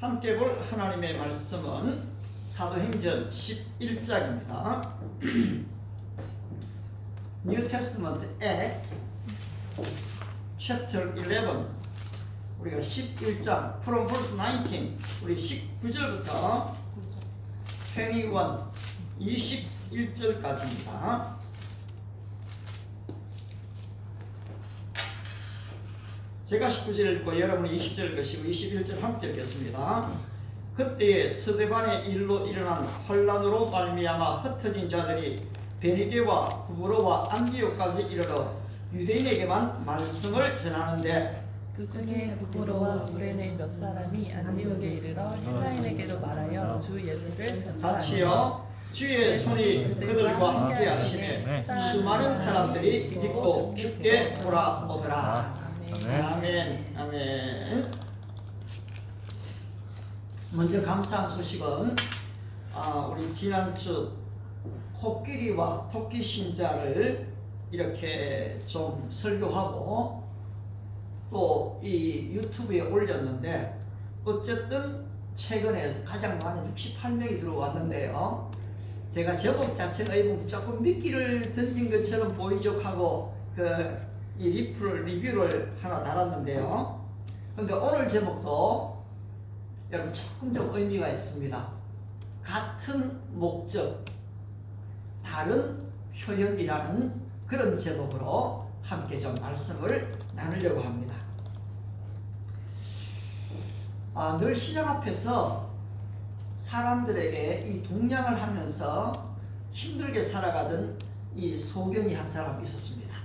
함께 볼 하나님의 말씀은 사도행전 11장입니다. New Testament Acts chapter 11 우리가 11장 from verse 19 우리 19절부터 21 21절까지입니다. 제가 19절 읽고 여러분이 20절 읽으시고 21절 함께 읽겠습니다. 그때에 스데반의 일로 일어난 환란으로 말미암아 흩어진 자들이 베니게와 구브로와 안디옥까지 이르러 유대인에게만 말씀을 전하는데 그 중에 구브로와 구레네 몇 사람이 안디옥에 이르러 헬라인에게도 말하여 주 예수를 전파하니라. 같이요. 주의 손이 그들과 함께 하시매 수많은 사람들이 믿고 주께 돌아오더라. 아멘. 아멘. 먼저 감사한 소식은 우리 지난주 코끼리와 토끼 신자를 이렇게 좀 설교하고 또 이 유튜브에 올렸는데 어쨌든 최근에 가장 많은 68명이 들어왔는데요. 제가 제목 자체가 조금 미끼를 던진 것처럼 보이적하고 이 리뷰를 하나 달았는데요. 그런데 오늘 제목도 여러분 조금 좀 의미가 있습니다. 같은 목적, 다른 표현이라는 그런 제목으로 함께 좀 말씀을 나누려고 합니다. 늘 시장 앞에서 사람들에게 이 동냥을 하면서 힘들게 살아가던 이 소경이 한 사람 있었습니다.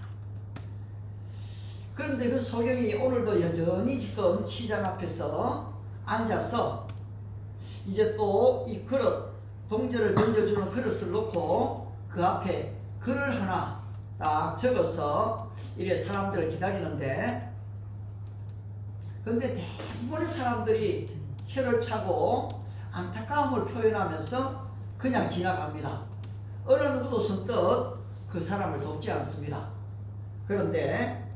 그런데 그 소경이 오늘도 여전히 지금 시장 앞에서 앉아서 이제 또 이 그릇, 동전을 던져주는 그릇을 놓고 그 앞에 글을 하나 딱 적어서 이래 사람들을 기다리는데, 근데 대부분의 사람들이 혀를 차고 안타까움을 표현하면서 그냥 지나갑니다. 어느 누구도 선뜻 그 사람을 돕지 않습니다. 그런데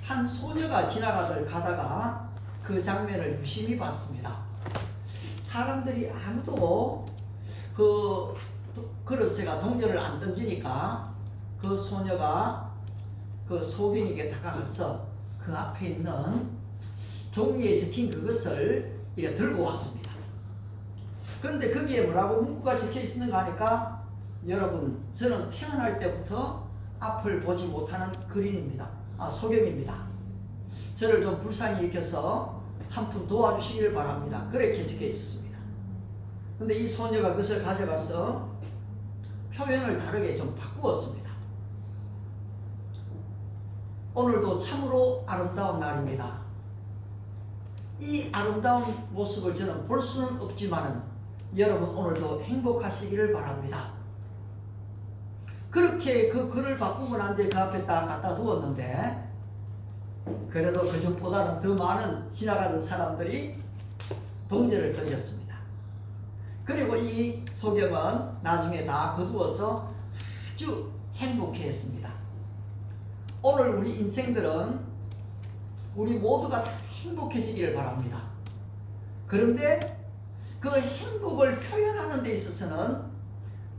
한 소녀가 가다가 그 장면을 유심히 봤습니다. 사람들이 아무도 그 그릇에가 동전을 안 던지니까 그 소녀가 그 소경에게 다가가서 그 앞에 있는 종이에 적힌 그것을 이렇게 들고 왔습니다. 그런데 거기에 뭐라고 문구가 적혀 있는가 하니까, 여러분, 저는 태어날 때부터 앞을 보지 못하는 그린입니다. 소경입니다. 저를 좀 불쌍히 여겨서 한 푼 도와주시기를 바랍니다. 그렇게 적혀 있었습니다. 그런데 이 소녀가 그것을 가져가서 표현을 다르게 좀 바꾸었습니다. 오늘도 참으로 아름다운 날입니다. 이 아름다운 모습을 저는 볼 수는 없지만은 여러분 오늘도 행복하시기를 바랍니다. 그렇게 그 글을 바꾸고 난 뒤에 그 앞에 딱 갖다 두었는데, 그래도 그전보다는 더 많은 지나가던 사람들이 동전을 던졌습니다. 그리고 이 소경은 나중에 다 거두어서 아주 행복해했습니다. 오늘 우리 인생들은 우리 모두가 다 행복해지기를 바랍니다. 그런데 그 행복을 표현하는 데 있어서는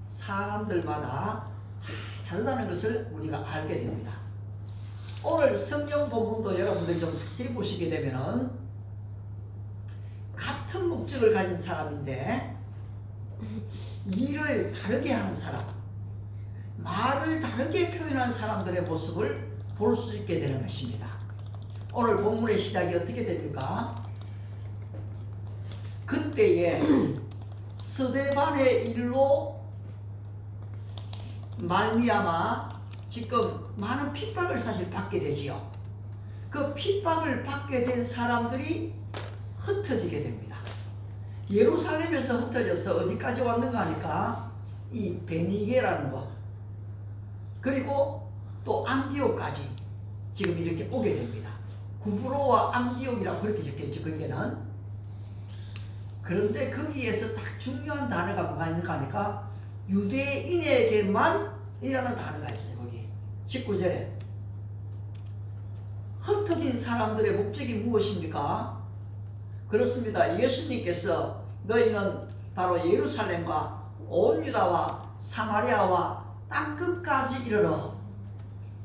사람들마다 다르다는 것을 우리가 알게 됩니다. 오늘 성경 본문도 여러분들이 좀 자세히 보시게 되면은 같은 목적을 가진 사람인데 일을 다르게 하는 사람, 말을 다르게 표현하는 사람들의 모습을 볼 수 있게 되는 것입니다. 오늘 본문의 시작이 어떻게 됩니까? 그때에 스데반의 일로 말미암아 지금 많은 핍박을 사실 받게 되지요. 그 핍박을 받게 된 사람들이 흩어지게 됩니다. 예루살렘에서 흩어져서 어디까지 왔는가 하니까 이 베니게라는 곳, 그리고 또 안디옥까지 지금 이렇게 오게 됩니다. 구브로와 안디옥이라고 그렇게 적혀있죠. 거기에는. 그런데 거기에서 딱 중요한 단어가 뭐가 있는가 하니까 유대인에게만 이라는 단어가 있어요. 거기 19절에 흩어진 사람들의 목적이 무엇입니까? 그렇습니다. 예수님께서 너희는 바로 예루살렘과 온 유다와 사마리아와 땅끝까지 이르러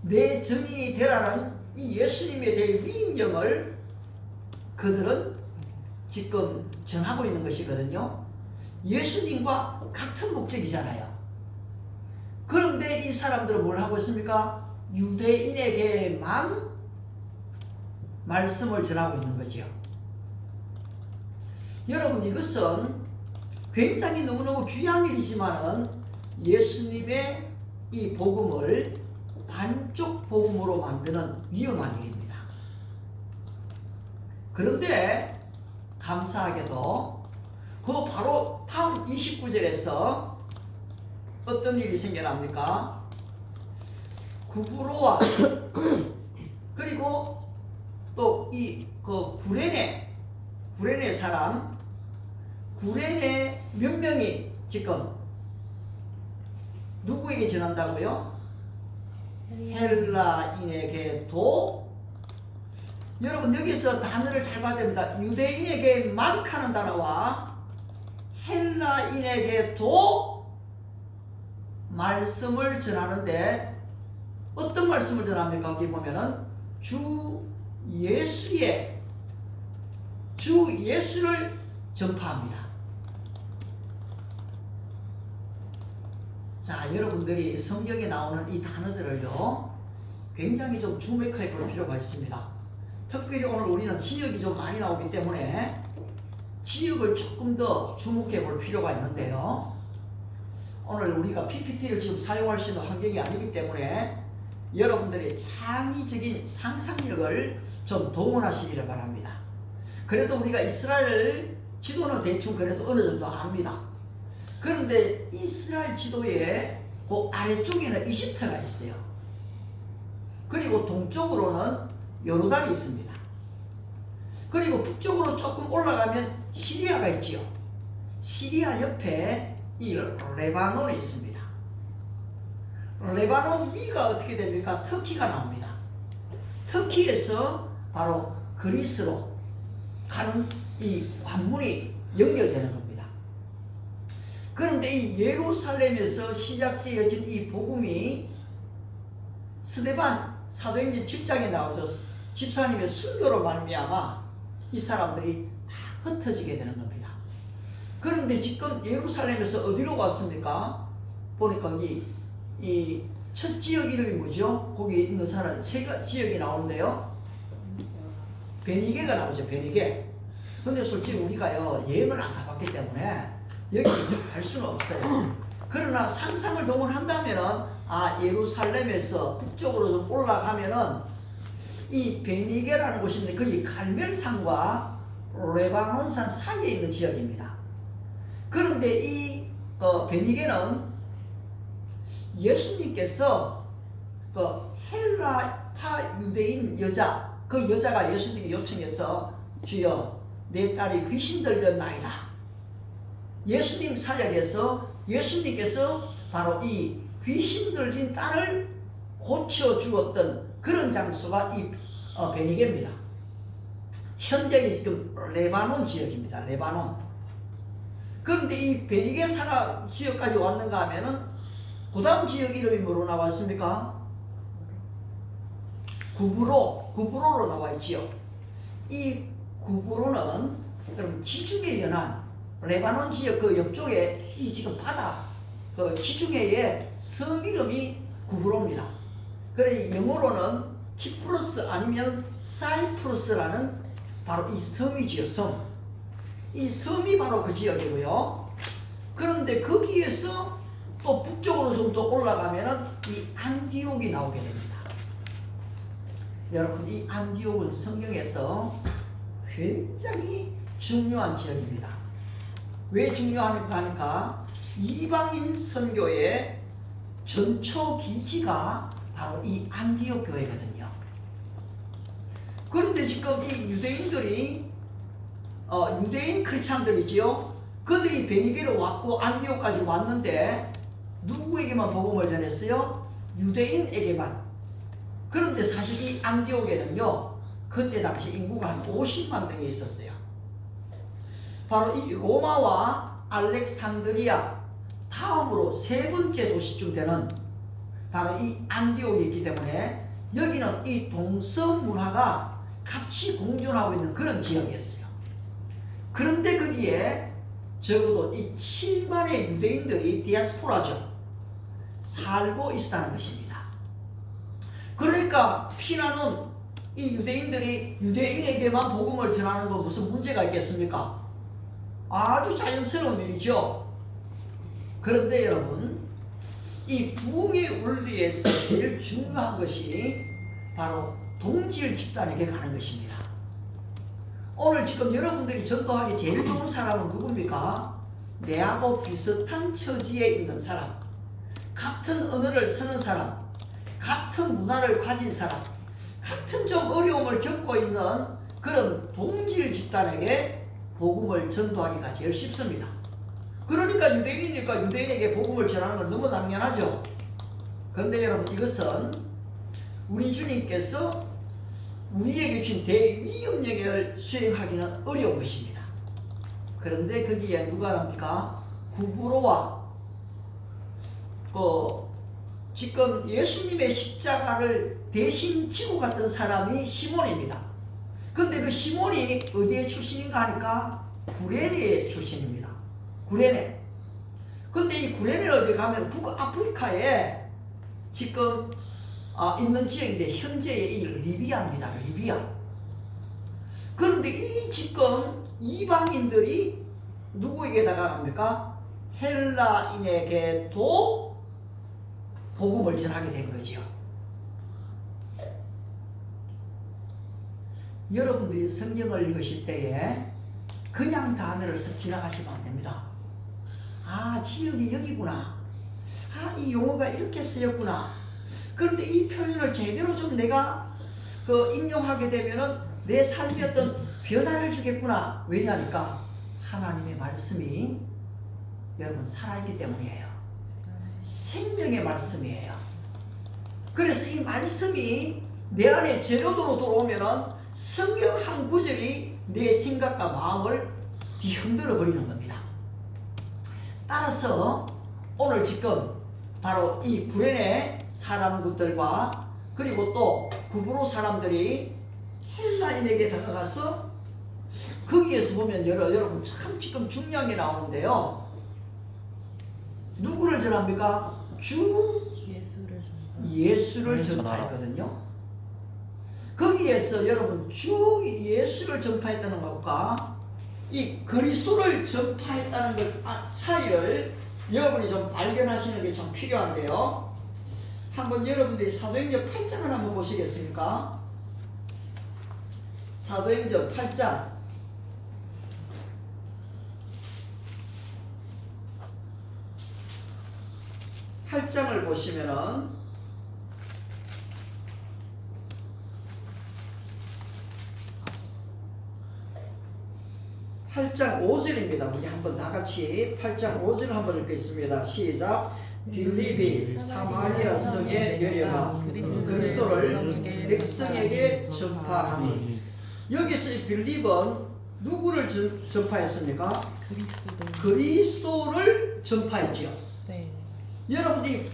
내 증인이 되라는 이 예수님에 대해 위임령을 그들은 지금 전하고 있는 것이거든요. 예수님과 같은 목적이잖아요. 그런데 이 사람들은 뭘 하고 있습니까? 유대인에게만 말씀을 전하고 있는 거지요. 여러분, 이것은 굉장히 너무너무 귀한 일이지만은 예수님의 이 복음을 반쪽 복음으로 만드는 위험한 일입니다. 그런데 감사하게도 그 바로 다음 29절에서 어떤 일이 생겨납니까? 구브로와 그리고 또 이 그 구레네 사람, 구레네 몇 명이 지금 누구에게 전한다고요? 헬라인에게도. 여러분, 여기서 단어를 잘 봐야 됩니다. 유대인에게만 하는 단어와 헬라인에게도 말씀을 전하는데 어떤 말씀을 전합니까? 거기 보면은 주 예수를 전파합니다. 자, 여러분들이 성경에 나오는 이 단어들을요 굉장히 좀 주목해 볼 필요가 있습니다. 특별히 오늘 우리는 지역이 좀 많이 나오기 때문에 지역을 조금 더 주목해 볼 필요가 있는데요. 오늘 우리가 PPT를 지금 사용할 수 있는 환경이 아니기 때문에 여러분들의 창의적인 상상력을 좀 동원하시기를 바랍니다. 그래도 우리가 이스라엘 지도는 대충 그래도 어느 정도 압니다. 그런데 이스라엘 지도의 그 아래쪽에는 이집트가 있어요. 그리고 동쪽으로는 요르단이 있습니다. 그리고 북쪽으로 조금 올라가면 시리아가 있지요. 시리아 옆에 이 레바논이 있습니다. 레바논 위가 어떻게 됩니까? 터키가 나옵니다. 터키에서 바로 그리스로 가는 이 관문이 연결되는 겁니다. 그런데 이 예루살렘에서 시작되어진 이 복음이 스데반 사도행전 10장에 나오듯 집사님의 순교로 말미암아 이 사람들이 다 흩어지게 되는 겁니다. 그런데 지금 예루살렘에서 어디로 왔습니까? 보니까 이 첫 지역 이름이 뭐죠? 거기 있는 사람 세 지역이 나오는데요. 베니게가 나오죠. 베니게. 근데 솔직히 우리가요 여행을 안 가봤기 때문에 여기 알 수는 없어요. 그러나 상상을 동원한다면은 예루살렘에서 북쪽으로 좀 올라가면은 이 베니게라는 곳인데 거기 갈멜산과 레바논산 사이에 있는 지역입니다. 그런데 이 베니게는 예수님께서 그 헬라파 유대인 여자, 그 여자가 예수님께 요청해서 주여 내 딸이 귀신 들렸나이다. 예수님 사역에서 예수님께서 바로 이 귀신 들린 딸을 고쳐주었던 그런 장소가 이 베니게입니다. 현재 지금 레바논 지역입니다. 레바논. 그런데 이 베니게 사람 지역까지 왔는가 하면은 그 다음 지역 이름이 뭐로 나왔습니까? 구브로로 나와 있지요. 이 구브로는 그럼 지중해 연안 레바논 지역 그 옆쪽에 이 지금 바다 그 지중해의 섬 이름이 구브로입니다. 그래 영어로는 키프로스 아니면 사이프러스라는 바로 이 섬이지요. 섬. 이 섬이 바로 그 지역이고요. 그런데 거기에서 또 북쪽으로 좀 더 올라가면은 이 안디옥이 나오게 됩니다. 여러분, 이 안디옥은 성경에서 굉장히 중요한 지역입니다. 왜 중요하니까 하니까 이방인 선교의 전초 기지가 바로 이 안디옥 교회거든요. 그런데 지금 이 유대인들이 유대인 크리스찬들이지요. 그들이 베니게로 왔고 안디옥까지 왔는데 누구에게만 복음을 전했어요? 유대인에게만. 그런데 사실 이 안디옥에는요 그때 당시 인구가 한 50만 명이 있었어요. 바로 이 로마와 알렉산드리아 다음으로 세 번째 도시쯤 되는 바로 이 안디옥이 있기 때문에 여기는 이 동서 문화가 같이 공존하고 있는 그런 지역이었어요. 그런데 거기에 적어도 이 7만의 유대인들이 디아스포라죠. 살고 있었다는 것입니다. 그러니까 피나는 이 유대인들이 유대인에게만 복음을 전하는 거 무슨 문제가 있겠습니까? 아주 자연스러운 일이죠. 그런데 여러분, 이 부흥의 원리에서 제일 중요한 것이 바로 동질 집단에게 가는 것입니다. 오늘 지금 여러분들이 전도하기 제일 좋은 사람은 누굽니까? 내하고 비슷한 처지에 있는 사람, 같은 언어를 쓰는 사람, 같은 문화를 가진 사람, 같은 좀 어려움을 겪고 있는 그런 동질 집단에게 복음을 전도하기가 제일 쉽습니다. 그러니까 유대인이니까 유대인에게 복음을 전하는 건 너무 당연하죠. 그런데 여러분, 이것은 우리 주님께서 우리에게 주신 대위험령을 수행하기는 어려운 것입니다. 그런데 거기에 누가 나옵니까? 구브로와 지금 예수님의 십자가를 대신 지고 갔던 사람이 시몬입니다. 그런데 그 시몬이 어디에 출신인가 하니까 구레네 출신입니다. 구레네. 근데 이 구레네 어디 가면 북아프리카에 지금 있는 지역인데 현재의 이 리비아입니다. 리비아. 그런데 이 지금 이방인들이 누구에게다가 합니까? 헬라인에게도 복음을 전하게 된 거지요. 여러분들이 성경을 읽으실 때에 그냥 단어를 쓱 지나가시면 안 됩니다. 아, 지역이 여기구나. 아, 이 용어가 이렇게 쓰였구나. 그런데 이 표현을 제대로 좀 내가 인용하게 되면은 내 삶에 어떤 변화를 주겠구나. 왜냐니까 하나님의 말씀이 여러분 살아있기 때문이에요. 생명의 말씀이에요. 그래서 이 말씀이 내 안에 제로도로 들어오면은 성경 한 구절이 내 생각과 마음을 뒤흔들어 버리는 겁니다. 따라서 오늘 지금 바로 이 구레네 사람들과 그리고 또 구브로 사람들이 헬라인에게 다가가서 거기에서 보면 여러분 참 지금 중요한 게 나오는데요. 누구를 전합니까? 주 예수를 전파했거든요. 거기에서 여러분 주 예수를 전파했다는 것과 이 그리스도를 전파했다는 것 차이를 여러분이 좀 발견하시는 게 좀 필요한데요. 한번 여러분들이 사도행전 8장을 한번 보시겠습니까? 사도행전 8장 8장을 보시면은 8장 5절입니다. 우리 한번 다 같이 8장 5절을 한번 읽겠습니다. 시작. 빌립이 사마리아 성에 내려가 그리스도를 백성에게 전파하니. 여기서 이 빌립은 누구를 전파했습니까? 그리스도를 전파했지요. 네. 여러분이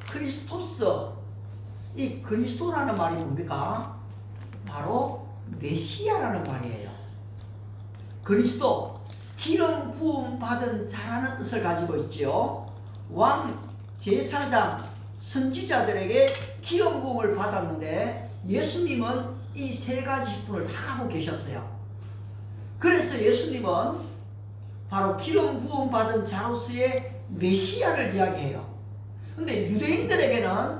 크리스토스, 이 그리스도라는 말이 뭡니까? 바로 메시아라는 말이에요. 그리스도, 기름 부음 받은 자라는 뜻을 가지고 있지요. 왕, 제사장, 선지자들에게 기름 부음을 받았는데 예수님은 이 세 가지 직분을 다 하고 계셨어요. 그래서 예수님은 바로 기름 부음 받은 자로서의 메시아를 이야기해요. 근데 유대인들에게는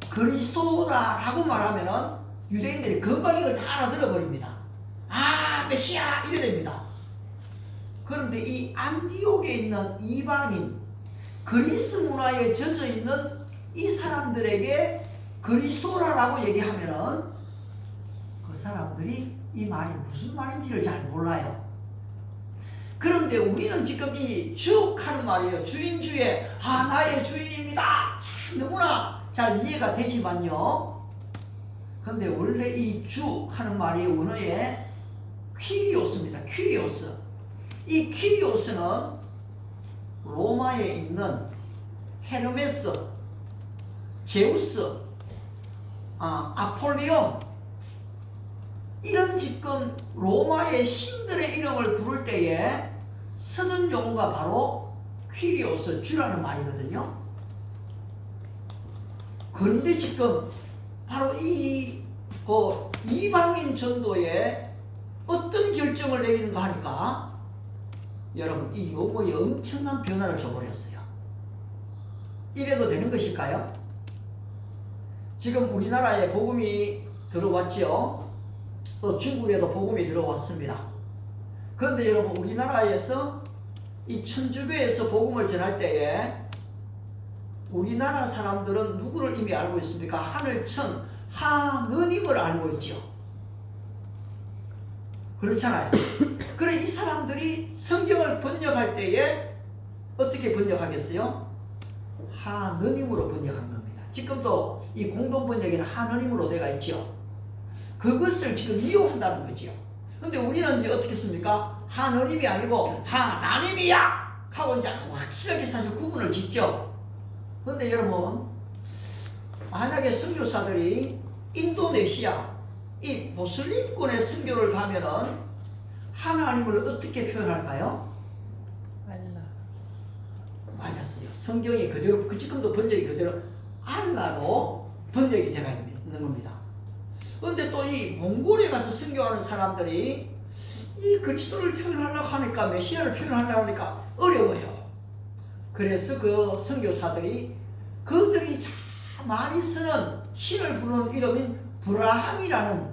그리스도라고 말하면은 유대인들이 금방 이걸 다 알아들어 버립니다. 아, 메시아 이래 됩니다. 그런데 이 안디옥에 있는 이방인, 그리스 문화에 젖어 있는 이 사람들에게 그리스도라고 얘기하면은 그 사람들이 이 말이 무슨 말인지를 잘 몰라요. 그런데 우리는 지금 이 주하는 말이에요. 주인주의, 나의 주인입니다. 참 너무나 잘 이해가 되지만요. 그런데 원래 이 주하는 말이 원어에 퀴리오스입니다. 퀴리오스. 이 퀴리오스는 로마에 있는 헤르메스, 제우스, 아폴리온, 이런 지금 로마의 신들의 이름을 부를 때에 쓰는 용어가 바로 퀴리오스, 주라는 말이거든요. 그런데 지금 바로 이방인 전도에 어떤 결정을 내리는가 하니까 여러분 이 용어에 엄청난 변화를 줘버렸어요. 이래도 되는 것일까요? 지금 우리나라에 복음이 들어왔죠. 또 중국에도 복음이 들어왔습니다. 그런데 여러분 우리나라에서 이 천주교에서 복음을 전할 때에 우리나라 사람들은 누구를 이미 알고 있습니까? 하늘천 하느님을 알고 있죠. 그렇잖아요. 그래 이 사람들이 성경을 번역할 때에 어떻게 번역하겠어요? 하느님으로 번역한 겁니다. 지금도 이 공동 번역에는 하느님으로 되어 있죠. 그것을 지금 이용한다는 거죠. 근데 우리는 이제 어떻게 씁니까? 하느님이 아니고 하나님이야! 하고 이제 확실하게 사실 구분을 짓죠. 근데 여러분, 만약에 선교사들이 인도네시아, 이 모슬림권의 선교를 가면은 하나님을 어떻게 표현할까요? 알라. 맞았어요. 성경이 그대로, 지금도 번역이 그대로 알라로 번역이 되어 있는 겁니다. 그런데 또 이 몽골에 가서 선교하는 사람들이 이 그리스도를 표현하려고 하니까, 메시아를 표현하려고 하니까 어려워요. 그래서 그 선교사들이 그들이 참 많이 쓰는 신을 부르는 이름인 브라함이라는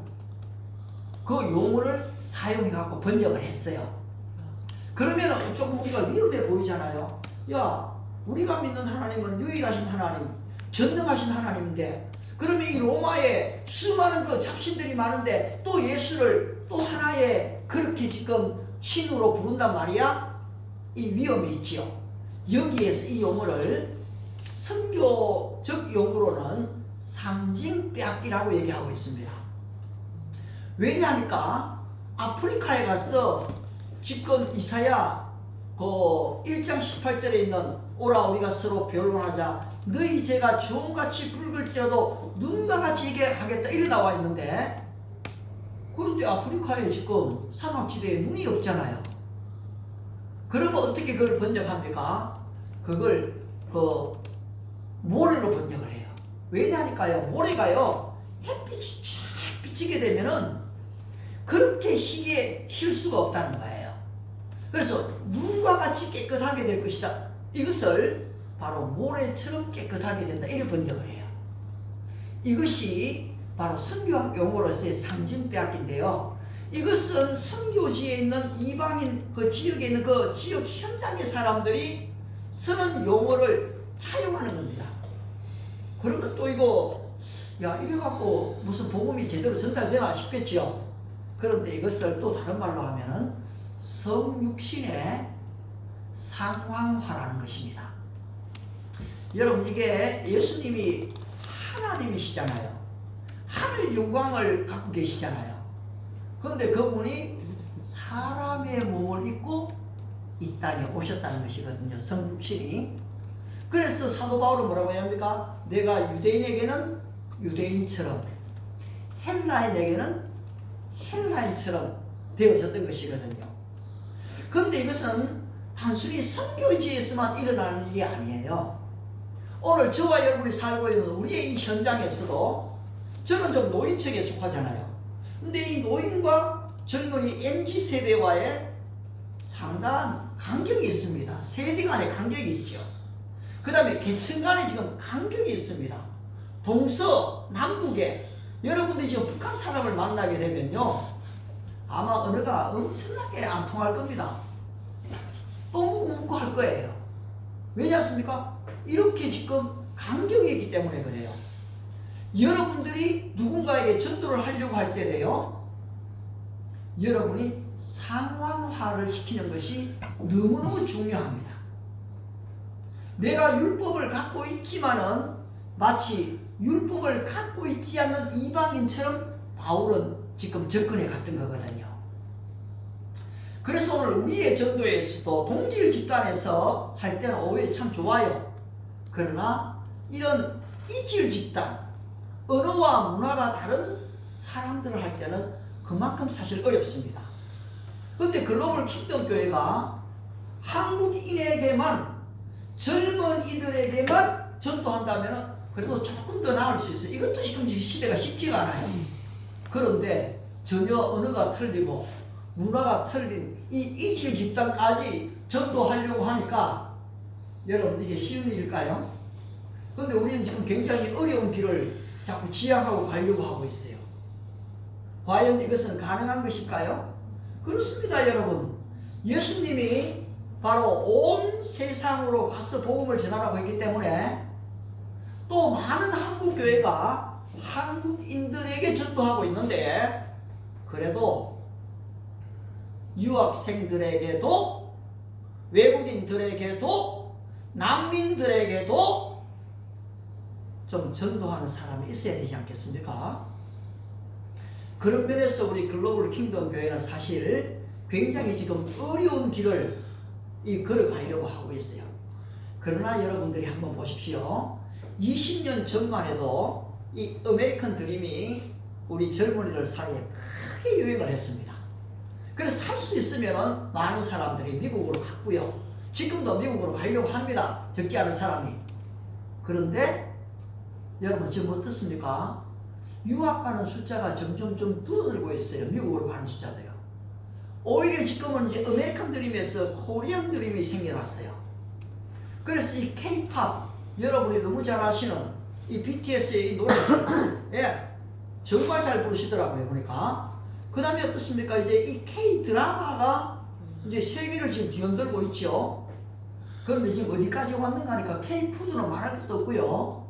그 용어를 사용해갖고 번역을 했어요. 그러면 조금 우리가 위험해 보이잖아요. 야, 우리가 믿는 하나님은 유일하신 하나님, 전능하신 하나님인데, 그러면 이 로마에 수많은 그 잡신들이 많은데 또 예수를 또 하나의 그렇게 지금 신으로 부른단 말이야? 이 위험이 있지요. 여기에서 이 용어를 선교적 용어로는 상징 빼앗기라고 얘기하고 있습니다. 왜냐하니까 아프리카에 가서 지금 이사야 그 1장 18절에 있는 오라 우리가 서로 변론하자 너희 죄가 주홍같이 붉을지라도 눈과 같이 이게 하겠다 이래 나와 있는데, 그런데 아프리카에 지금 사막지대에 눈이 없잖아요. 그러면 어떻게 그걸 번역합니까? 그걸 그 모래로 번역을 해요. 왜냐하니까요, 모래가요 햇빛이 쫙 비치게 되면은 그렇게 희게 힐 수가 없다는 거예요. 그래서 눈과 같이 깨끗하게 될 것이다. 이것을 바로 모래처럼 깨끗하게 된다. 이렇게 번역을 해요. 이것이 바로 선교학 용어로서의 상징 빼앗기인데요. 이것은 선교지에 있는 이방인 그 지역에 있는 그 지역 현장의 사람들이 쓰는 용어를 차용하는 겁니다. 그러면 또 이거 야 이래갖고 무슨 복음이 제대로 전달되나 싶겠지요. 그런데 이것을 또 다른 말로 하면은 성육신의 상황화라는 것입니다. 여러분 이게 예수님이 하나님이시잖아요. 하늘 영광을 갖고 계시잖아요. 그런데 그분이 사람의 몸을 입고 이 땅에 오셨다는 것이거든요. 성육신이. 그래서 사도 바울은 뭐라고 합니까? 내가 유대인에게는 유대인처럼 헬라인에게는 헬라인처럼 되어졌던 것이거든요. 그런데 이것은 단순히 선교지에서만 일어나는 일이 아니에요. 오늘 저와 여러분이 살고 있는 우리의 이 현장에서도 저는 좀 노인층에 속하잖아요. 근데 이 노인과 젊은이 MZ세대와의 상당한 간격이 있습니다. 세대 간의 간격이 있죠. 그 다음에 계층 간에 지금 간격이 있습니다. 동서남북에 여러분들이 지금 북한 사람을 만나게 되면요 아마 언어가 엄청나게 안 통할 겁니다. 또 묻고 할 거예요. 왜냐 습니까? 이렇게 지금 간격이 있기 때문에 그래요. 여러분들이 누군가에게 전도를 하려고 할 때에요, 여러분이 상황화를 시키는 것이 너무너무 중요합니다. 내가 율법을 갖고 있지만은 마치 율법을 갖고 있지 않는 이방인처럼 바울은 지금 접근해 갔던 거거든요. 그래서 오늘 우리의 전도에서도 동질 집단에서 할 때는 오히려 참 좋아요. 그러나 이런 이질 집단, 언어와 문화가 다른 사람들을 할 때는 그만큼 사실 어렵습니다. 근데 글로벌 킹덤 교회가 한국인에게만, 젊은 이들에게만 전도한다면 그래도 조금 더 나을 수 있어요. 이것도 지금 시대가 쉽지가 않아요. 그런데 전혀 언어가 틀리고 문화가 틀린 이 이질 집단까지 전도하려고 하니까 여러분 이게 쉬운 일일까요? 근데 우리는 지금 굉장히 어려운 길을 자꾸 지향하고 가려고 하고 있어요. 과연 이것은 가능한 것일까요? 그렇습니다, 여러분. 예수님이 바로 온 세상으로 가서 복음을 전하라고 했기 때문에 또 많은 한국 교회가 한국인들에게 전도하고 있는데, 그래도 유학생들에게도, 외국인들에게도, 난민들에게도 좀 전도하는 사람이 있어야 되지 않겠습니까? 그런 면에서 우리 글로벌 킹덤 교회는 사실 굉장히 지금 어려운 길을 걸어가려고 하고 있어요. 그러나 여러분들이 한번 보십시오. 20년 전만 해도 이 아메리칸 드림이 우리 젊은이들 사이에 크게 유행을 했습니다. 그래서 살 수 있으면 많은 사람들이 미국으로 갔고요. 지금도 미국으로 가려고 합니다. 적지 않은 사람이. 그런데 여러분 지금 어떻습니까? 유학 가는 숫자가 점점 좀 줄어들고 있어요. 미국으로 가는 숫자도요. 오히려 지금은 이제 아메리칸 드림에서 코리안 드림이 생겨났어요. 그래서 이 K-팝, 여러분이 너무 잘 아시는 이 BTS의 이 노래, 예, 정말 잘 부르시더라고요, 보니까. 그 다음에 어떻습니까? 이제 이 K-드라마가 이제 세계를 지금 뒤흔들고 있죠. 그런데 지금 어디까지 왔는가 하니까 K-푸드는 말할 것도 없고요.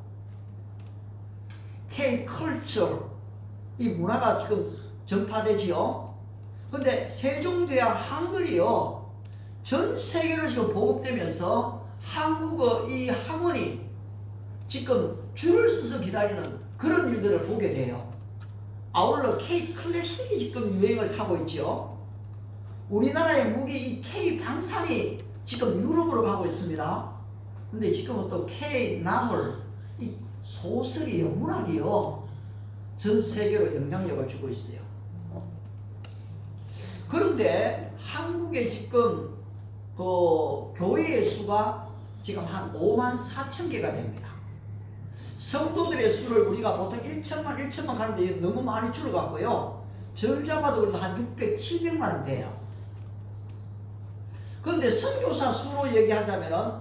K-컬처, 이 문화가 지금 전파되지요. 근데 세종대왕 한글이요, 전 세계로 지금 보급되면서 한국어 이 학원이 지금 줄을 서서 기다리는 그런 일들을 보게 돼요. 아울러 K-클래식이 지금 유행을 타고 있죠. 우리나라의 무기 이 K-방산이 지금 유럽으로 가고 있습니다. 근데 지금은 또 K-나물, 이 소설이요, 문학이요, 전 세계로 영향력을 주고 있어요. 그런데 한국에 지금 그 교회의 수가 지금 한 5만 4천 개가 됩니다. 성도들의 수를 우리가 보통 1천만 가는데 너무 많이 줄어갔고요. 절 잡아도 그래도 한 600, 700만은 돼요. 그런데 선교사 수로 얘기하자면은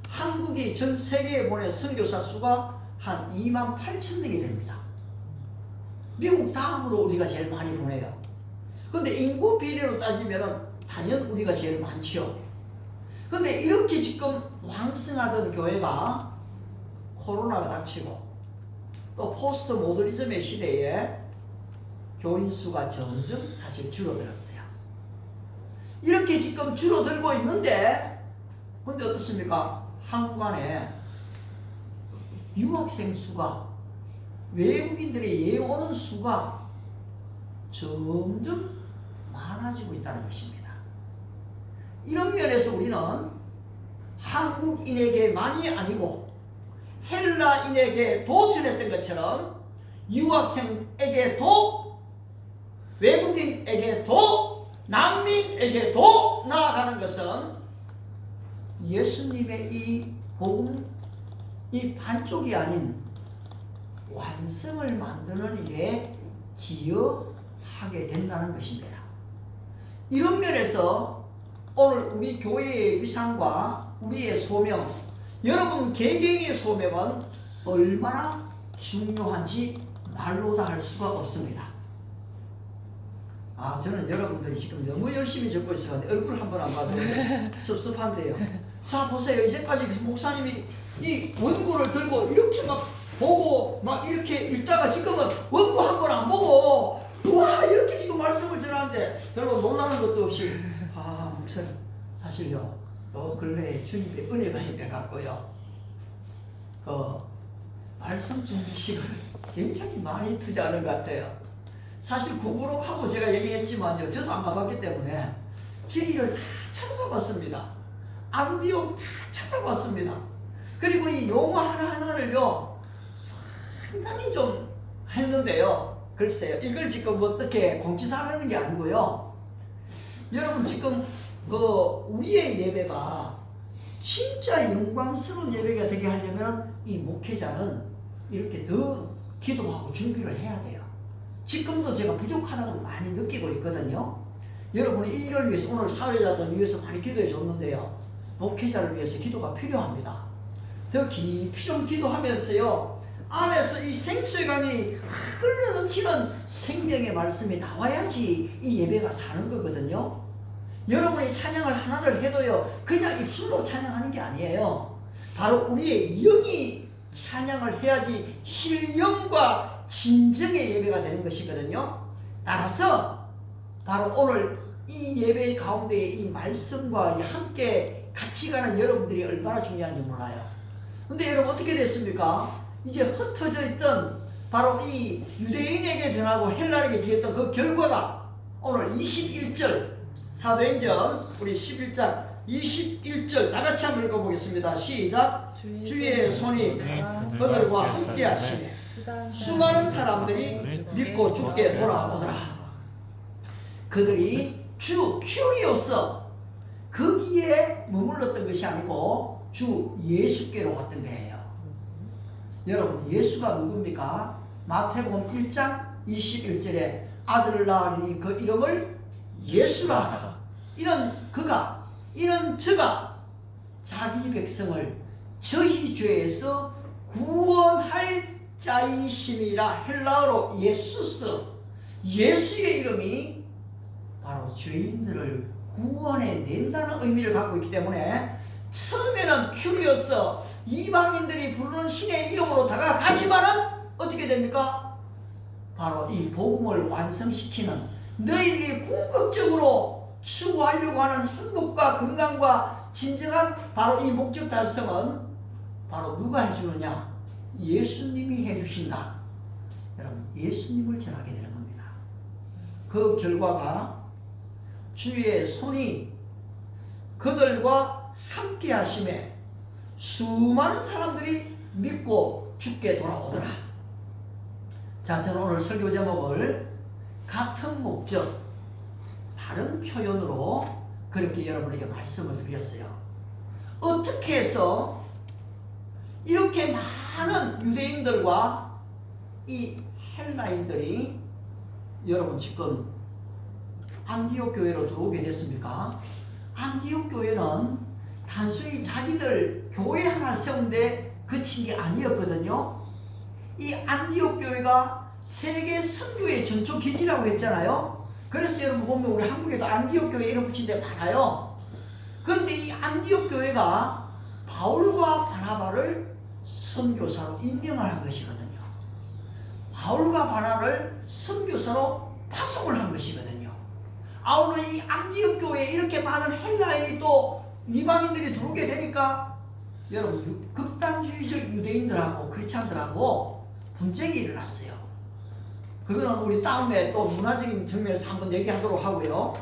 한국이 전 세계에 보낸 선교사 수가 한 2만 8천 명이 됩니다. 미국 다음으로 우리가 제일 많이 보내요. 근데 인구 비례로 따지면 단연 우리가 제일 많죠. 근데 이렇게 지금 왕성하던 교회가 코로나가 닥치고 또 포스트 모더니즘의 시대에 교인 수가 점점 사실 줄어들었어요. 이렇게 지금 줄어들고 있는데, 근데 어떻습니까? 한국 안에 유학생 수가, 외국인들이 오는 수가 점점 많아지고 있다는 것입니다. 이런 면에서 우리는 한국인에게만이 아니고 헬라인에게도 전했던 것처럼 유학생에게도, 외국인에게도, 난민에게도 나아가는 것은 예수님의 이 복음, 이 반쪽이 아닌 완성을 만드는 일에 기여하게 된다는 것입니다. 이런 면에서 오늘 우리 교회의 위상과 우리의 소명, 여러분 개개인의 소명은 얼마나 중요한지 말로 다 할 수가 없습니다. 저는 여러분들이 지금 너무 열심히 적고 있어서 얼굴 한번 안 봐도 섭섭한데요. 자, 보세요. 이제까지 목사님이 이 원고를 들고 이렇게 막 보고 막 이렇게 읽다가 지금은 원고 한 번 안 보고 와 이렇게 지금 말씀을 전하는데 별로 놀라는 것도 없이 목사님 사실요 근래에 주님의 은혜가 임해갖고요 말씀 준비 시간을 굉장히 많이 투자하는 것 같아요. 사실 구부록하고 제가 얘기했지만요, 저도 안 가봤기 때문에 지리를 다 찾아봤습니다. 안디옥 다 찾아봤습니다. 그리고 이 용어 하나하나를요 상당히 좀 했는데요. 글쎄요, 이걸 지금 어떻게 공지사하는 게 아니고요. 여러분 지금 그 우리의 예배가 진짜 영광스러운 예배가 되게 하려면 이 목회자는 이렇게 더 기도하고 준비를 해야 돼요. 지금도 제가 부족하다고 많이 느끼고 있거든요. 여러분이 이를 위해서 오늘 사회자들 위해서 많이 기도해 줬는데요. 목회자를 위해서 기도가 필요합니다. 더 깊이 좀 기도하면서요. 안에서 이 생수의 강이 흘러넘치는 생명의 말씀이 나와야지 이 예배가 사는 거거든요. 여러분이 찬양을 하나를 해도요. 그냥 입술로 찬양하는 게 아니에요. 바로 우리의 영이 찬양을 해야지 신령과 진정의 예배가 되는 것이거든요. 따라서 바로 오늘 이 예배 가운데 이 말씀과 함께 같이 가는 여러분들이 얼마나 중요한지 몰라요. 근데 여러분 어떻게 됐습니까? 이제 흩어져 있던 바로 이 유대인에게 전하고 헬라에게 전했던 그 결과가 오늘 21절 사도행전 우리 11장 21절 다 같이 한번 읽어보겠습니다. 시작. 주의 손이 그들과 함께 하시네. 수많은 사람들이 믿고 주께 돌아오더라. 그들이 주 큐리오스 거기에 머물렀던 것이 아니고 주 예수께로 왔던 거예요. 여러분 예수가 누굽니까? 마태복음 1장 21절에 아들을 낳으니 그 이름을 예수라 하라. 이는 저가 자기 백성을 저희 죄에서 구원할 자이심이라. 헬라어로 예수스, 예수의 이름이 바로 죄인들을 구원해 낸다는 의미를 갖고 있기 때문에 처음에는 큐리오스 이방인들이 부르는 신의 이름으로 다가가지만은 어떻게 됩니까? 바로 이 복음을 완성시키는 너희들이 궁극적으로 추구하려고 하는 행복과 건강과 진정한 바로 이 목적 달성은 바로 누가 해주느냐? 예수님이 해주신다. 여러분 예수님을 전하게 되는 겁니다. 그 결과가 주의 손이 그들과 함께 하심에 수많은 사람들이 믿고 주께 돌아오더라. 자, 저는 오늘 설교 제목을 같은 목적 다른 표현으로 그렇게 여러분에게 말씀을 드렸어요. 어떻게 해서 이렇게 많은 유대인들과 이 헬라인들이 여러분 지금 안디옥 교회로 들어오게 됐습니까? 안디옥 교회는 단순히 자기들 교회 하나 세운데 그친 게 아니었거든요. 이 안디옥 교회가 세계 선교의 전초 기지라고 했잖아요. 그래서 여러분 보면 우리 한국에도 안디옥 교회 이름 붙인 데 많아요. 그런데 이 안디옥 교회가 바울과 바나바를 선교사로 임명을 한 것이거든요. 바울과 바나바를 선교사로 파송을 한 것이거든요. 아울러 이 안디옥 교회에 이렇게 많은 헬라인이 또 이방인들이 들어오게 되니까 여러분 극단주의적 유대인들하고 크리스찬들하고 분쟁이 일어났어요. 그거는 우리 다음에 또 문화적인 측면에서 한번 얘기하도록 하고요.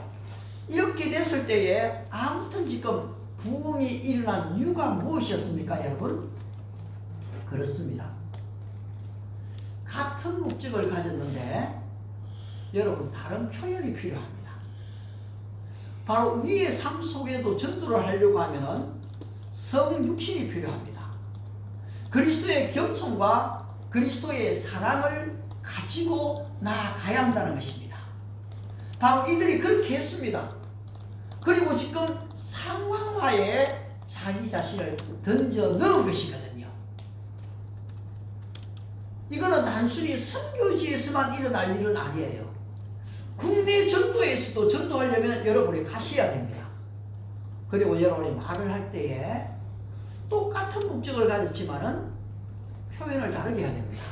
이렇게 됐을 때에 아무튼 지금 부흥이 일어난 이유가 무엇이었습니까, 여러분? 그렇습니다. 같은 목적을 가졌는데 여러분 다른 표현이 필요합니다. 바로 우리의 삶 속에도 전도를 하려고 하면은 성육신이 필요합니다. 그리스도의 겸손과 그리스도의 사랑을 가지고 나아가야 한다는 것입니다. 바로 이들이 그렇게 했습니다. 그리고 지금 상황화에 자기 자신을 던져 넣은 것이거든요. 이거는 단순히 선교지에서만 일어날 일은 아니에요. 국내 전도에서도 전도하려면 여러분이 가셔야 됩니다. 그리고 여러분이 말을 할 때에 똑같은 목적을 가졌지만은 표현을 다르게 해야 됩니다.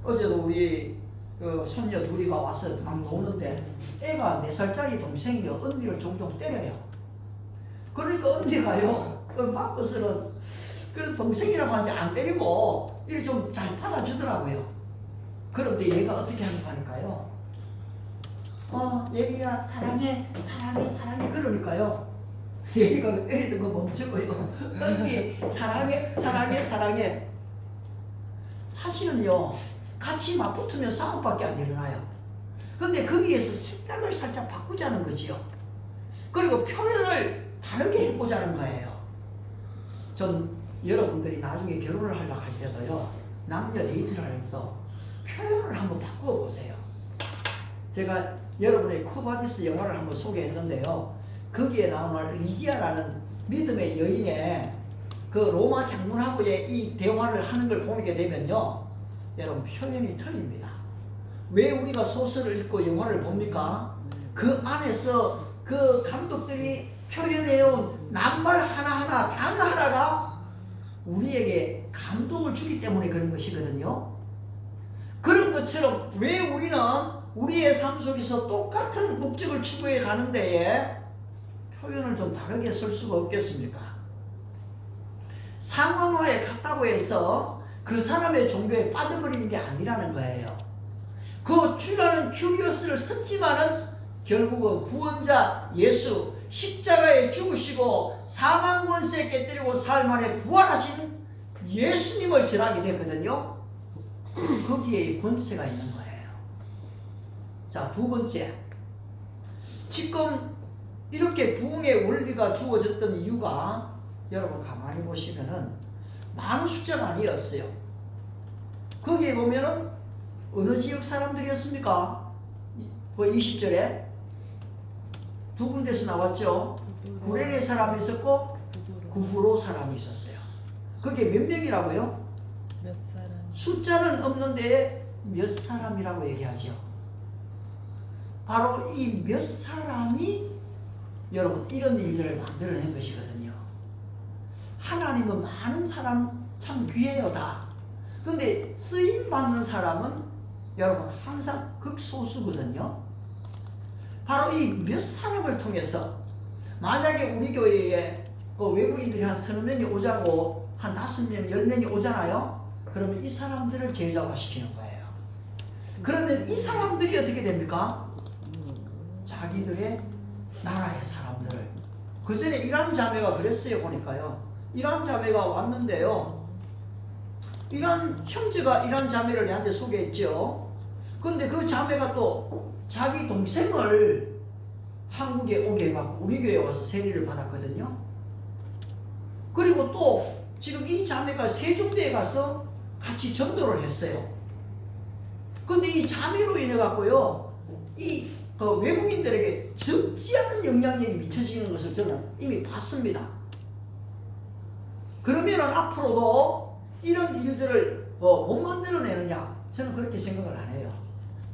어제도 우리 그 손녀 둘이가 와서 막 노는데 애가 4살짜리 동생이요. 언니를 종종 때려요. 그러니까 언니가요. 맞고서는 그런 동생이라고 하는데 안 때리고 이렇게 좀 잘 받아주더라고요. 그런데 얘가 어떻게 하는 거 하니까요. 예리야 사랑해 사랑해 사랑해 그러니까요. 얘가 때리던 거 멈추고요. 언니 사랑해 사랑해 사랑해. 사실은요 같이 맞붙으면 싸움밖에 안 일어나요. 근데 거기에서 생각을 살짝 바꾸자는 거지요. 그리고 표현을 다르게 해보자는 거예요. 전 여러분들이 나중에 결혼을 하려고 할 때도요 남녀 데이트를 할 때도 표현을 한번 바꾸어 보세요. 제가 여러분의 쿠바디스 영화를 한번 소개했는데요. 거기에 나오는 리지아라는 믿음의 여인의 그 로마 장군하고의 이 대화를 하는 걸 보게 되면요. 여러분 표현이 틀립니다. 왜 우리가 소설을 읽고 영화를 봅니까? 그 안에서 그 감독들이 표현해온 낱말 하나하나 단어 하나가 우리에게 감동을 주기 때문에 그런 것이거든요. 그런 것처럼 왜 우리는 우리의 삶 속에서 똑같은 목적을 추구해 가는 데에 표현을 좀 다르게 쓸 수가 없겠습니까? 상황화에 갔다고 해서 그 사람의 종교에 빠져버리는 게 아니라는 거예요. 그 주라는 큐리어스를 썼지만은 결국은 구원자 예수 십자가에 죽으시고 사망 권세에 깨뜨리고 사흘 만에 부활하신 예수님을 전하게 됐거든요. 거기에 권세가 있는 거예요. 자, 두 번째, 지금 이렇게 부흥의 원리가 주어졌던 이유가 여러분 가만히 보시면은 많은 숫자가 아니었어요. 거기에 보면은 어느 지역 사람들이었습니까? 20절에 두 군데서 나왔죠. 구레네 사람이 있었고 구브로 사람이 있었어요. 그게 몇 명이라고요? 몇 사람? 숫자는 없는데 몇 사람이라고 얘기하죠. 바로 이 몇 사람이 여러분 이런 일들을 만들어낸 것이거든요. 하나님은 많은 사람 참 귀해요 다. 근데 쓰임받는 사람은 여러분 항상 극소수거든요. 바로 이 몇 사람을 통해서 만약에 우리 교회에 그 외국인들이 한 서너 명이 오자고 한 5명, 10명이 오잖아요. 그러면 이 사람들을 제자화시키는 거예요. 그러면 이 사람들이 어떻게 됩니까? 자기들의 나라의 사람들을. 그 전에 이란 자매가 그랬어요. 보니까요. 이란 자매가 왔는데요. 이란 형제가 이란 자매를 내한테 소개했죠. 근데 그 자매가 또 자기 동생을 한국에 오게 해갖고 우리 교회에 와서 세례를 받았거든요. 그리고 또 지금 이 자매가 세종대에 가서 같이 전도를 했어요. 근데 이 자매로 인해 갖고요, 이 외국인들에게 적지 않은 영향력이 미쳐지는 것을 저는 이미 봤습니다. 그러면은 앞으로도 이런 일들을 못 만들어내느냐? 저는 그렇게 생각을 안 해요.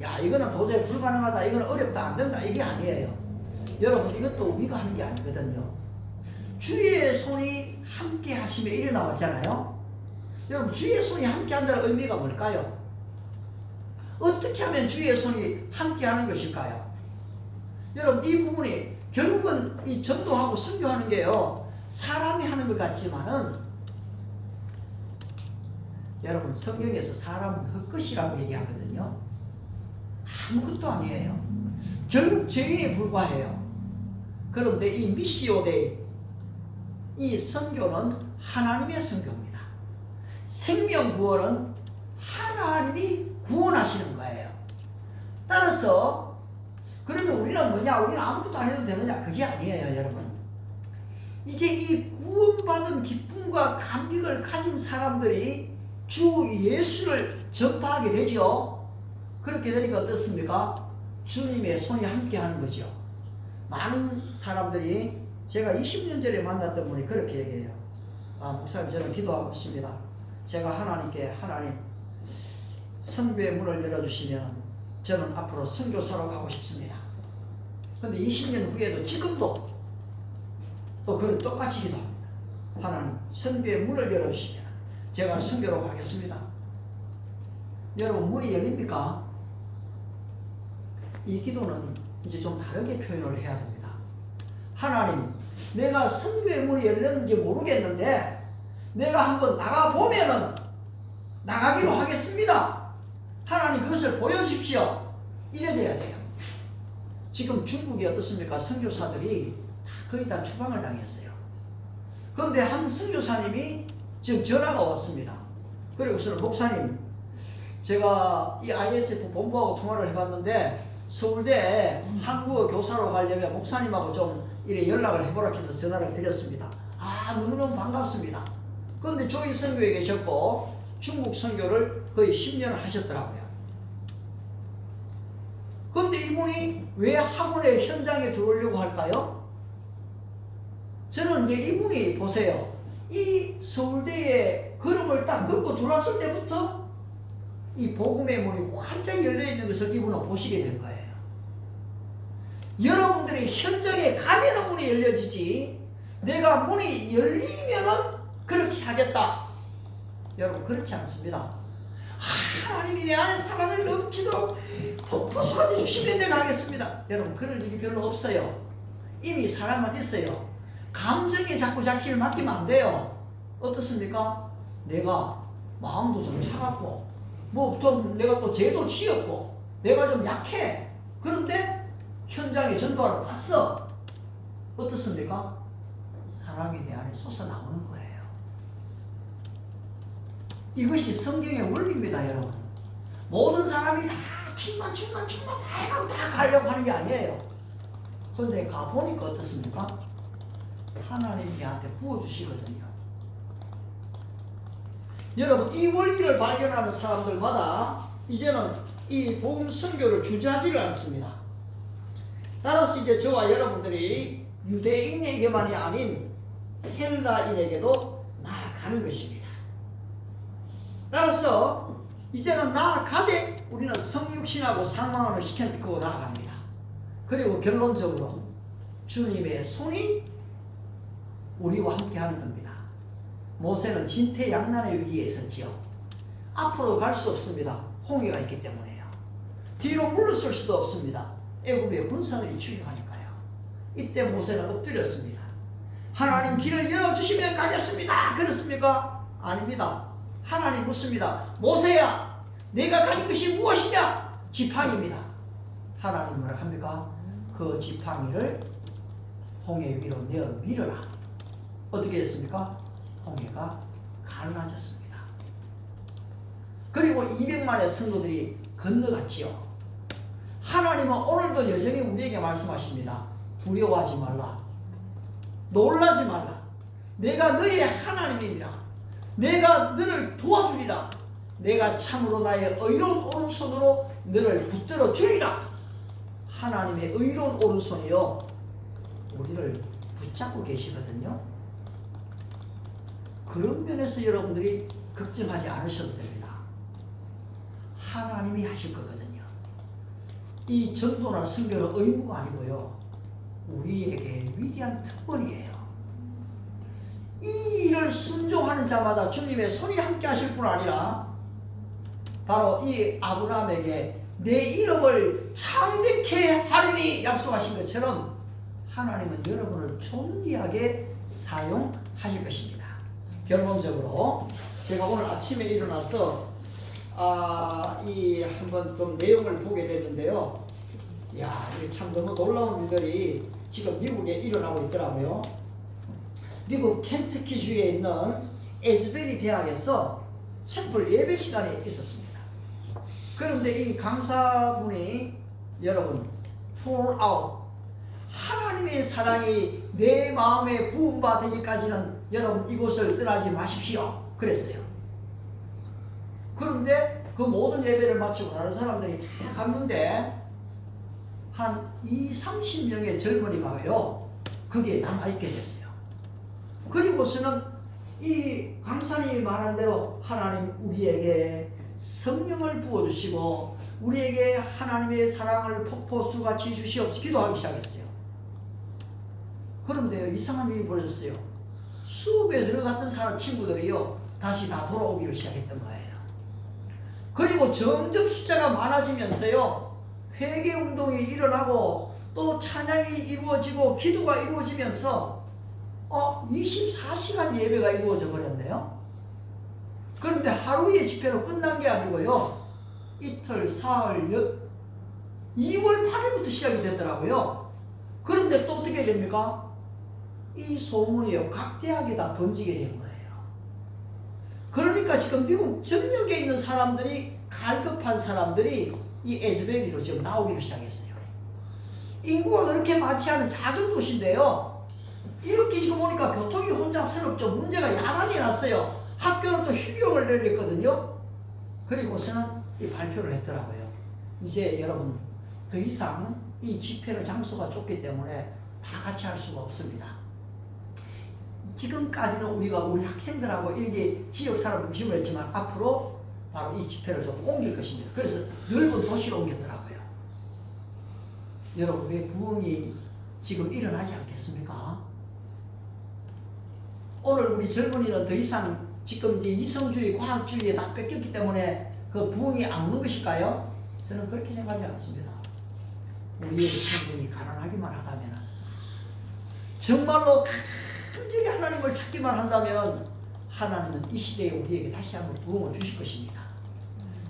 야, 이거는 도저히 불가능하다, 이거는 어렵다, 안 된다, 이게 아니에요. 여러분, 이것도 우리가 하는 게 아니거든요. 주의 손이 함께 하시며 이래 나왔잖아요. 여러분, 주의 손이 함께 한다는 의미가 뭘까요? 어떻게 하면 주의 손이 함께 하는 것일까요? 여러분, 이 부분이 결국은 이 전도하고 선교하는 게요, 사람이 하는 것 같지만은 여러분, 성경에서 사람은 헛것이라고 얘기하거든요. 아무것도 아니에요. 결국 죄인에 불과해요. 그런데 이 미시오데이, 이 선교는 하나님의 선교입니다. 생명 구원은 하나님이 구원하시는 거예요. 따라서 그러면 우리는 뭐냐? 우리는 아무것도 안 해도 되느냐? 그게 아니에요, 여러분. 이제 이 구원받은 기쁨과 감격을 가진 사람들이 주 예수를 전파하게 되죠. 그렇게 되니까 어떻습니까? 주님의 손이 함께 하는 거죠. 많은 사람들이 제가 20년 전에 만났던 분이 그렇게 얘기해요. 아, 목사님, 저는 기도하고 있습니다. 제가 하나님께, 하나님 선교의 문을 열어주시면 저는 앞으로 선교사로 가고 싶습니다. 근데 20년 후에도 지금도 또 그걸 똑같이 기도합니다. 하나님, 선교의 문을 열어주시면 제가 선교로 가겠습니다. 여러분, 문이 열립니까? 이 기도는 이제 좀 다르게 표현을 해야 됩니다. 하나님, 내가 선교의 문이 열렸는지 모르겠는데 내가 한번 나가보면은 나가기로 하겠습니다. 하나님, 그것을 보여주십시오. 이래 돼야 돼요. 지금 중국이 어떻습니까? 선교사들이 거의 다 추방을 당했어요. 그런데 한 선교사님이 지금 전화가 왔습니다. 그리고서는 목사님, 제가 이 ISF 본부하고 통화를 해봤는데 서울대에 한국어 교사로 가려면 목사님하고 좀 이래 연락을 해보라 해서 전화를 드렸습니다. 아, 너무너무 반갑습니다. 그런데 조이 선교에 계셨고 중국 선교를 거의 10년을 하셨더라고요. 그런데 이분이 왜 학원의 현장에 들어오려고 할까요? 저는 이제 이분이 보세요. 이 서울대에 걸음을 딱 넣고 들어왔을 때부터 이 복음의 문이 활짝 열려있는 것을 이분은 보시게 될 거예요. 여러분들이 현장에 가면은 문이 열려지지, 내가 문이 열리면은 그렇게 하겠다. 여러분, 그렇지 않습니다. 하나님이 내 안에 사랑을 넘치도록 폭포수가 되주시면 내가 하겠습니다. 여러분, 그럴 일이 별로 없어요. 이미 사랑은 있어요. 감정에 자꾸 자기를 맡기면 안 돼요. 어떻습니까? 내가 마음도 좀 차갑고 뭐 좀 내가 또 죄도 지었고 내가 좀 약해. 그런데 현장에 전도하러 갔어. 어떻습니까? 사랑이 내 안에 솟아나오는 거예요. 이것이 성경의 원리입니다, 여러분. 모든 사람이 다 충만 다 해가고 다 가려고 하는 게 아니에요. 그런데 가보니까 어떻습니까? 하나님이 내한테 부어주시거든요. 여러분, 이 원리를 발견하는 사람들마다 이제는 이 복음 선교를 주저하지를 않습니다. 따라서 이제 저와 여러분들이 유대인에게만이 아닌 헬라인에게도 나아가는 것입니다. 따라서 이제는 나아가되 우리는 성육신하고 상망을 시켜놓고 나아갑니다. 그리고 결론적으로 주님의 손이 우리와 함께 하는 겁니다. 모세는 진퇴양난의 위기에 있었지요. 앞으로 갈 수 없습니다. 홍해가 있기 때문에요. 뒤로 물러설 수도 없습니다. 애굽의 군사들이 추격하니까요. 이때 모세는 엎드렸습니다. 하나님, 길을 열어주시면 가겠습니다. 그렇습니까? 아닙니다. 하나님 묻습니다. 모세야, 내가 가진 것이 무엇이냐? 지팡이입니다. 하나님 뭐라 합니까? 그 지팡이를 홍해 위로 내어 밀어라. 어떻게 됐습니까? 홍해가 갈라졌습니다. 그리고 200만의 성도들이 건너갔지요. 하나님은 오늘도 여전히 우리에게 말씀하십니다. 두려워하지 말라. 놀라지 말라. 내가 너의 하나님이니라. 내가 너를 도와주리라. 내가 참으로 나의 의로운 오른손으로 너를 붙들어 주리라. 하나님의 의로운 오른손이요, 우리를 붙잡고 계시거든요. 그런 면에서 여러분들이 걱정하지 않으셔도 됩니다. 하나님이 하실 거거든요. 이 전도나 선교는 의무가 아니고요, 우리에게 위대한 특권이에요. 이 일을 순종하는 자마다 주님의 손이 함께 하실 뿐 아니라 바로 이 아브라함에게 내 이름을 창대케 하리니 약속하신 것처럼 하나님은 여러분을 존귀하게 사용하실 것입니다. 결론적으로 제가 오늘 아침에 일어나서 이 한번 좀 내용을 보게 됐는데요. 야, 이게 참 너무 놀라운 일들이 지금 미국에 일어나고 있더라고요. 미국 켄터키주에 있는 에스베리 대학에서 챔플 예배 시간이 있었습니다. 그런데 이 강사분이 여러분, pour out, 하나님의 사랑이 내 마음에 부음받기까지는 여러분 이곳을 떠나지 마십시오. 그랬어요. 그런데 그 모든 예배를 마치고 다른 사람들이 다 갔는데 한 20-30명의 젊은이가요, 거기에 남아있게 됐어요. 그리고서는 이 강사님이 말한 대로 하나님 우리에게 성령을 부어주시고 우리에게 하나님의 사랑을 폭포수같이 주시옵소서 기도하기 시작했어요. 그런데 이상한 일이 벌어졌어요. 수업에 들어갔던 사람 친구들이요, 다시 다 돌아오기를 시작했던 거예요. 그리고 점점 숫자가 많아지면서요, 회개운동이 일어나고 또 찬양이 이루어지고 기도가 이루어지면서 24시간 예배가 이루어져 버렸네요. 그런데 하루의 집회로 끝난 게 아니고요, 이틀, 사흘, 2월 8일부터 시작이 됐더라고요. 그런데 또 어떻게 됩니까? 이 소문이요, 각 대학에 다 번지게 된 거예요. 그러니까 지금 미국 전역에 있는 사람들이, 갈급한 사람들이 이 에즈베리로 지금 나오기를 시작했어요. 인구가 그렇게 많지 않은 작은 도시인데요. 이렇게 지금 오니까 교통이 혼잡스럽죠. 문제가 야단이 났어요. 학교는 또 휴교를 내렸거든요. 그리고서는 이 발표를 했더라고요. 이제 여러분 더 이상 이 집회는 장소가 좁기 때문에 다 같이 할 수가 없습니다. 지금까지는 우리가 우리 학생들하고 이게 지역 사람을 기울였지만 앞으로 바로 이 집회를 좀 옮길 것입니다. 그래서 넓은 도시로 옮겼더라고요. 여러분 왜 부흥이 지금 일어나지 않겠습니까? 오늘 우리 젊은이는 더 이상 지금 이제 이성주의, 과학주의에 다 뺏겼기 때문에 그 부흥이 안 오는 것일까요? 저는 그렇게 생각하지 않습니다. 우리의 신분이 가난하기만 하다면, 정말로 간절히 하나님을 찾기만 한다면 하나님은 이 시대에 우리에게 다시 한번 부흥을 주실 것입니다.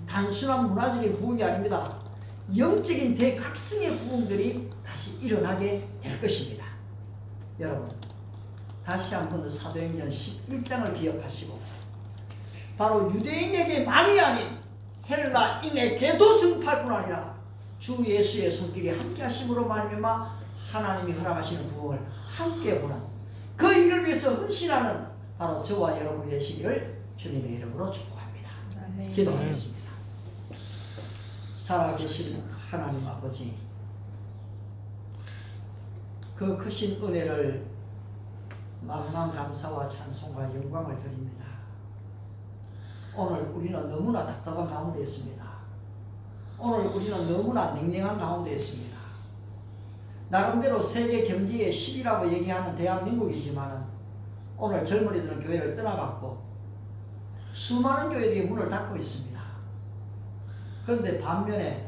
단순한 문화적인 부흥이 아닙니다. 영적인 대각성의 부흥들이 다시 일어나게 될 것입니다. 여러분 다시 한번 사도행전 11장을 기억하시고 바로 유대인에게만이 아닌 헬라인에게도 증파할 뿐 아니라 주 예수의 손길이 함께 하심으로 말미암아 하나님이 허락하시는 부흥을 함께 보는 그 일을 위해서 헌신하는 바로 저와 여러분이 되시기를 주님의 이름으로 축복합니다. 아멘. 기도하겠습니다. 살아계신 하나님 아버지, 그 크신 은혜를 만만 감사와 찬송과 영광을 드립니다. 오늘 우리는 너무나 답답한 가운데 있습니다. 오늘 우리는 너무나 냉랭한 가운데 있습니다. 나름대로 세계 경제의 10위라고 얘기하는 대한민국이지만 오늘 젊은이들은 교회를 떠나갔고 수많은 교회들이 문을 닫고 있습니다. 그런데 반면에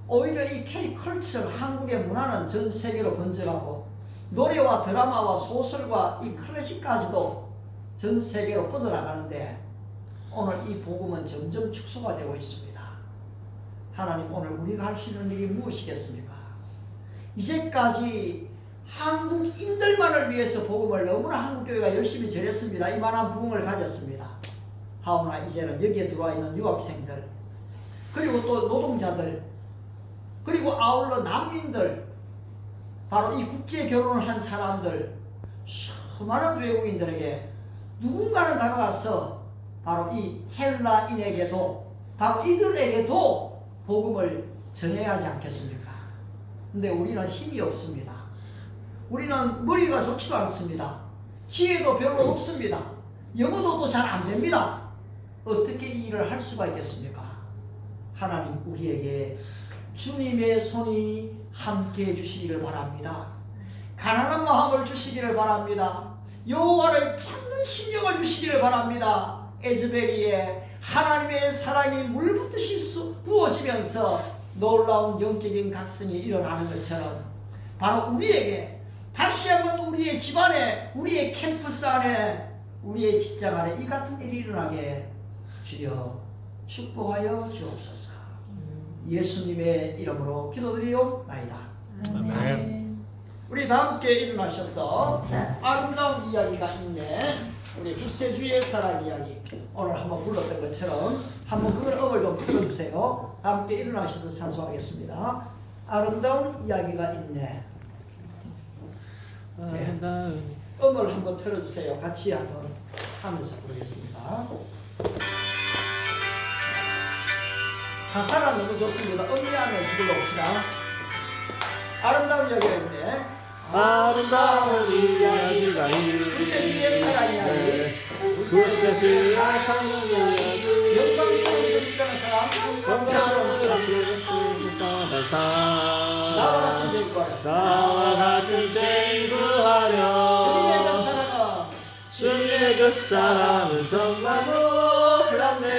오히려 이 K컬처, 한국의 문화는 전 세계로 번져가고 노래와 드라마와 소설과 이 클래식까지도 전 세계로 뻗어나가는데 오늘 이 복음은 점점 축소가 되고 있습니다. 하나님, 오늘 우리가 할 수 있는 일이 무엇이겠습니까? 이제까지 한국인들만을 위해서 복음을 너무나 한국교회가 열심히 전했습니다. 이만한 부흥을 가졌습니다. 하오나 이제는 여기에 들어와 있는 유학생들, 그리고 또 노동자들, 그리고 아울러 난민들, 바로 이 국제 결혼을 한 사람들, 수많은 외국인들에게 누군가는 다가가서 바로 이 헬라인에게도, 바로 이들에게도 복음을 전해야 하지 않겠습니까? 근데 우리는 힘이 없습니다. 우리는 머리가 좋지도 않습니다. 지혜도 별로 없습니다. 영어도 잘 안 됩니다. 어떻게 이 일을 할 수가 있겠습니까? 하나님, 우리에게 주님의 손이 함께 해주시기를 바랍니다. 가난한 마음을 주시기를 바랍니다. 여호와를 찾는 심령을 주시기를 바랍니다. 에즈베리에 하나님의 사랑이 물붓듯이 부어지면서 놀라운 영적인 각성이 일어나는 것처럼 바로 우리에게 다시 한번 우리의 집안에, 우리의 캠퍼스 안에, 우리의 직장 안에 이 같은 일이 일어나게 주여 축복하여 주옵소서. 예수님의 이름으로 기도드리옵나이다. 아멘. 우리 다 함께 일어나셔서 아름다운 이야기가 있네. 우리 후세주의 사랑 이야기, 오늘 한번 불렀던 것처럼 한번 그걸 음을 좀 틀어주세요. 다 함께 일어나셔서 찬송하겠습니다. 아름다운 이야기가 있네. 네. 음을 한번 틀어주세요. 같이 한번 하면서 부르겠습니다. 가사가 너무 좋습니다. 음미하면서 불러봅시다. 아름다운 이야기가 있네. 아름다운 이야기가 후세주의 사랑 이야기. 후세주의 사랑 이야기 영광스러운 성육가는 사람, 감사스러운 사람, 나와 같은 죄인과 나와 같은 죄인 주님의 그 구하려 사랑은 주님의 그 사랑은 정말 놀랍네.